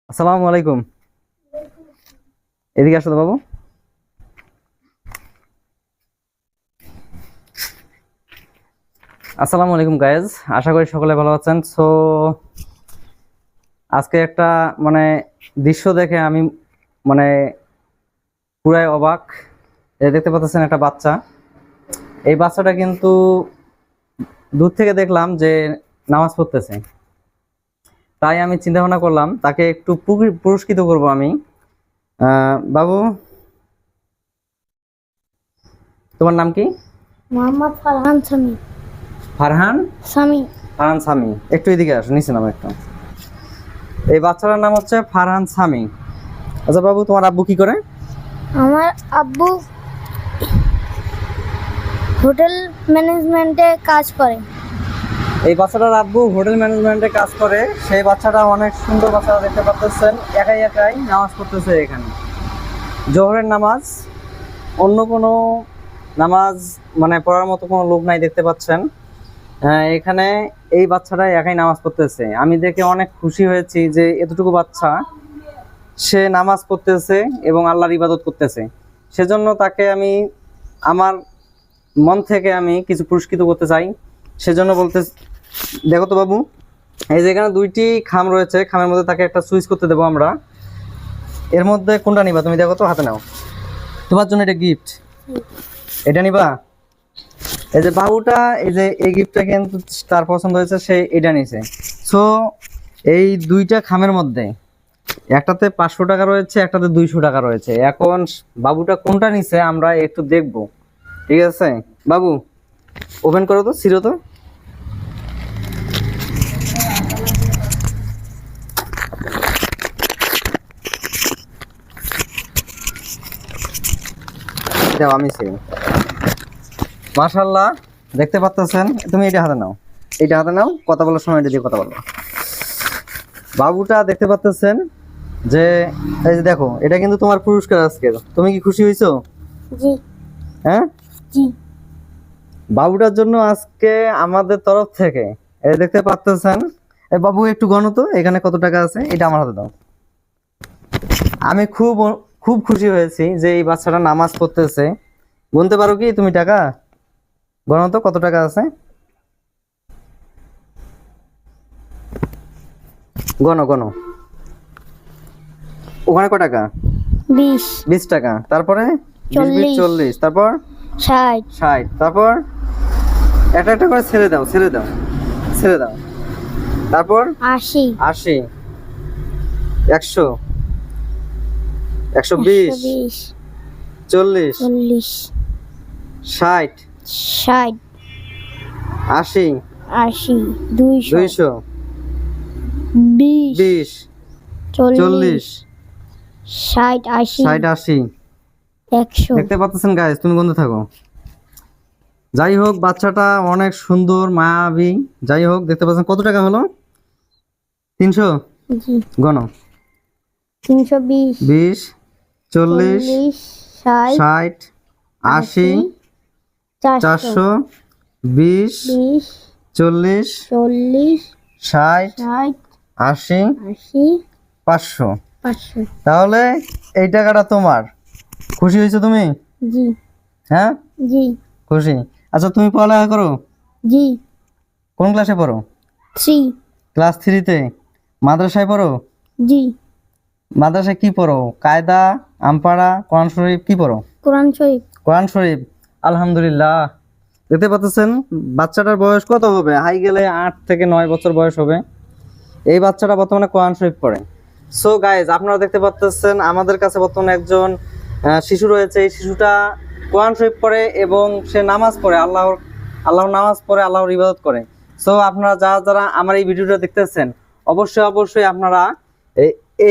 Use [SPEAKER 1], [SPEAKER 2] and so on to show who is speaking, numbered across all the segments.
[SPEAKER 1] আসসালামু আলাইকুম। এদিকে আসো তো বাবু। আসসালামু আলাইকুম গাইজ, আশা করি সকলে ভালো আছেন। সো আজকে একটা মানে দৃশ্য দেখে আমি মানে পুরাই অবাক। দেখতে পাচ্ছেন একটা বাচ্চা। এই বাচ্চাটা কিন্তু দূর থেকে দেখলাম যে নামাজ পড়তেছে, তাই আমি চিন্তা ভাবনা করলাম তাকে একটু পুরস্কৃত করব আমি। বাবু, তোমার নাম কি?
[SPEAKER 2] মোহাম্মদ ফারহান সামি।
[SPEAKER 1] ফারহান
[SPEAKER 2] সামি।
[SPEAKER 1] ফারহান সামি, একটু এদিকে আসো, নিচে নামো একটু। এই বাচ্চাটার নাম হচ্ছে ফারহান সামি। আচ্ছা বাবু, তোমার আব্বু কি করে?
[SPEAKER 2] আমার আব্বু হোটেল ম্যানেজমেন্টে কাজ করে।
[SPEAKER 1] এই বাচ্চাটার আব্বু হোটেল ম্যানেজমেন্টে কাজ করে। সেই বাচ্চাটা অনেক সুন্দর বাচ্চাটা, দেখতে পাচ্ছেন একাই একাই নামাজ পড়তেছে এখানে। জোহরের নামাজ, অন্য কোনো নামাজ মানে পড়ার মতো কোনো লোক নাই, দেখতে পাচ্ছেন। এখানে এই বাচ্চাটা একাই নামাজ পড়তেছে। আমি দেখে অনেক খুশি হয়েছি যে এতটুকু বাচ্চা সে নামাজ পড়তেছে এবং আল্লাহর ইবাদত করতেছে। সেজন্য তাকে আমি আমার মন থেকে আমি কিছু পুরস্কৃত করতে চাই। সেজন্য বলতে, দেখো তো বাবু, এই যে এখানে দুইটি খাম রয়েছে, খামের মধ্যে তাকে একটা সুইচ করতে দেবো আমরা। এর মধ্যে কোনটা নিবা তুমি? দেখো তো, হাতে নাও, তোমার জন্য এটা গিফট। এটা নিবা? এই যে বাবুটা, এই যে এই গিফটটা কিন্তু তার পছন্দ হয়েছে, সে এটা নিছে। সো এই দুইটা খামের মধ্যে একটাতে 500 টাকা রয়েছে, একটাতে 200 টাকা রয়েছে। এখন বাবুটা কোনটা নিছে আমরা একটু দেখব, ঠিক আছে? বাবু, ওপেন করো তো, ছিড়ো তো। দাও, আমি ছিড়ি। মাশাআল্লাহ, দেখতে পাচ্ছেন। তুমি এটা হাতে নাও, এটা হাতে নাও, কথা বলার সময় এটা দিয়ে কথা বলবো। বাবুটা দেখতে পাচ্ছেন যে, এই যে দেখো, এটা কিন্তু তোমার পুরস্কার আজকে। তুমি কি খুশি হয়েছো?
[SPEAKER 2] জি।
[SPEAKER 1] হ্যাঁ
[SPEAKER 2] জি।
[SPEAKER 1] বাবুটার জন্য আজকে আমাদের তরফ থেকে, এই দেখতে পাচ্ছেন। বাবু একটু গণো তো, এখানে কত টাকা আছে, এটা আমার হাতে দাও। আমি খুব খুব খুশি হয়েছি যে এই বাচ্চাটা নামাজ পড়তেছে। গুনতে পারো কি তুমি টাকা? গণো তো কত টাকা আছে, গণো গণো। ওখানে কত টাকা?
[SPEAKER 2] 20।
[SPEAKER 1] 20 টাকা। তারপরে
[SPEAKER 2] 40,
[SPEAKER 1] 40, তারপর
[SPEAKER 2] 60,
[SPEAKER 1] 60, তারপর একটা একটা করে ছেড়ে দাও, ছেড়ে দাও, ছেড়ে দাও। তারপর
[SPEAKER 2] 80,
[SPEAKER 1] 80, 100, 120,
[SPEAKER 2] 120,
[SPEAKER 1] 40,
[SPEAKER 2] 40,
[SPEAKER 1] 60,
[SPEAKER 2] 60,
[SPEAKER 1] 80,
[SPEAKER 2] 80, 200,
[SPEAKER 1] 200,
[SPEAKER 2] 20,
[SPEAKER 1] 20, 40,
[SPEAKER 2] 60, 80,
[SPEAKER 1] 60, 80।
[SPEAKER 2] 100।
[SPEAKER 1] দেখতে পাচ্ছেন গাইস, তুমি গুনতে থাকো। যাই হোক, বাচ্চাটা অনেক সুন্দর, মায়াবী। যাই হোক, দেখতে পাচ্ছেন কত টাকা হলো? 300।
[SPEAKER 2] জি।
[SPEAKER 1] গণো।
[SPEAKER 2] 320,
[SPEAKER 1] 20, 40,
[SPEAKER 2] 60,
[SPEAKER 1] 60, 80, 400, 20,
[SPEAKER 2] 20,
[SPEAKER 1] 40,
[SPEAKER 2] 40,
[SPEAKER 1] 60,
[SPEAKER 2] 60,
[SPEAKER 1] 80,
[SPEAKER 2] 80,
[SPEAKER 1] 500।
[SPEAKER 2] 500।
[SPEAKER 1] তাহলে এই টাকাটা তোমার। খুশি হয়েছো তুমি?
[SPEAKER 2] জি।
[SPEAKER 1] হ্যাঁ,
[SPEAKER 2] জি।
[SPEAKER 1] খুশি। আচ্ছা, তুমি পড়ালেখা করো?
[SPEAKER 2] জি।
[SPEAKER 1] কোন ক্লাসে পড়ো?
[SPEAKER 2] 3।
[SPEAKER 1] ক্লাস 3-তে। মাদ্রাসায় পড়ো?
[SPEAKER 2] জি।
[SPEAKER 1] মাদ্রাসায় কি পড়ো? কায়দা, আমপাড়া, কোরআন শরীফ, কি পড়ো?
[SPEAKER 2] কোরআন শরীফ।
[SPEAKER 1] কোরআন শরীফ। আলহামদুলিল্লাহ। দেখতে পাচ্ছেন বাচ্চাটার বয়স কত হবে? হাই গেলে 8 থেকে 9 বছর বয়স হবে। এই বাচ্চাটা বর্তমানে কোরআন শরীফ পড়ে। সো গাইজ, আপনারা দেখতে পাচ্ছেন আমাদের কাছে বর্তমানে একজন শিশু রয়েছে। এই শিশুটা কোরআন শরীফ পড়ে এবং সে নামাজ পড়ে, আল্লাহর নামাজ পড়ে, আল্লাহর ইবাদত করে। সো আপনারা যারা আমার এই ভিডিওটা দেখতেছেন, অবশ্যই অবশ্যই আপনারা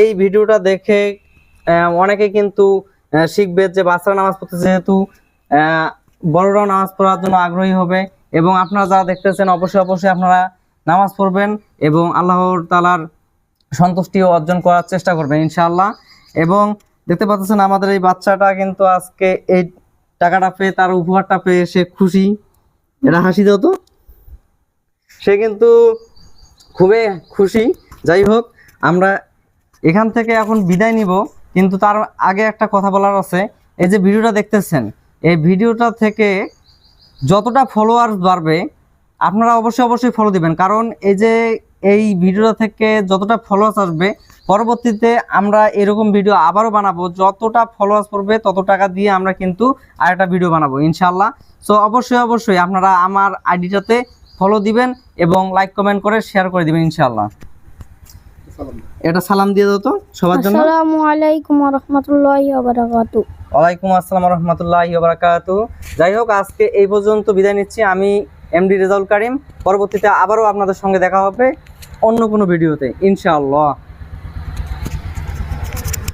[SPEAKER 1] এই ভিডিওটা দেখে অনেকে কিন্তু শিখবে যে বাচ্চারা নামাজ পড়তেছে, যেহেতু বড়রাও নামাজ পড়ার জন্য আগ্রহী হবে। এবং আপনারা যারা দেখতেছেন, অবশ্যই অবশ্যই আপনারা নামাজ পড়বেন এবং আল্লাহর তাআলার সন্তুষ্টি অর্জন করার চেষ্টা করবেন ইনশাআল্লাহ। এবং দেখতে পাচ্ছেন আমাদের এই বাচ্চাটা কিন্তু আজকে এই টাকাটা পেয়ে, তার উপহারটা পেয়ে সে খুশি। এটা হাসি দাও তো। সে কিন্তু খুবই খুশি। যাই হোক, আমরা এখান থেকে এখন বিদায় নিব, কিন্তু তার আগে একটা কথা বলার আছে। এই যে ভিডিওটা দেখতেছেন, এই ভিডিওটা থেকে যতটা ফলোয়ার্স বাড়বে আপনারা অবশ্যই ফলো দিবেন, কারণ এই ভিডিওটা থেকে যতটা ফলোয়ার্স আসবে পরবর্তীতে আমরা এরকম ভিডিও আবারও বানাবো। যতটা ফলোয়ার্স পড়বে তত টাকা দিয়ে আমরা কিন্তু আরেকটা ভিডিও বানাবো ইনশাআল্লাহ। সো অবশ্যই আপনারা আমার আইডিটাতে ফলো দিবেন এবং লাইক কমেন্ট করে শেয়ার করে দিবেন ইনশাআল্লাহ। এটা সালাম দিয়ে দাও তো সবার জন্য।
[SPEAKER 2] আসসালামু আলাইকুম ওয়া রাহমাতুল্লাহি ওয়া বারাকাতুহু।
[SPEAKER 1] ওয়ালাইকুম আসসালাম ওয়া রাহমাতুল্লাহি ওয়া বারাকাতুহু। যাই হোক, আজকে এই পর্যন্ত বিদায় নিচ্ছি। আমি এমডি রেজাউল কারিম। পরবর্তীতে আবারও আপনাদের সঙ্গে দেখা হবে অন্য কোনো ভিডিওতে ইনশাআল্লাহ।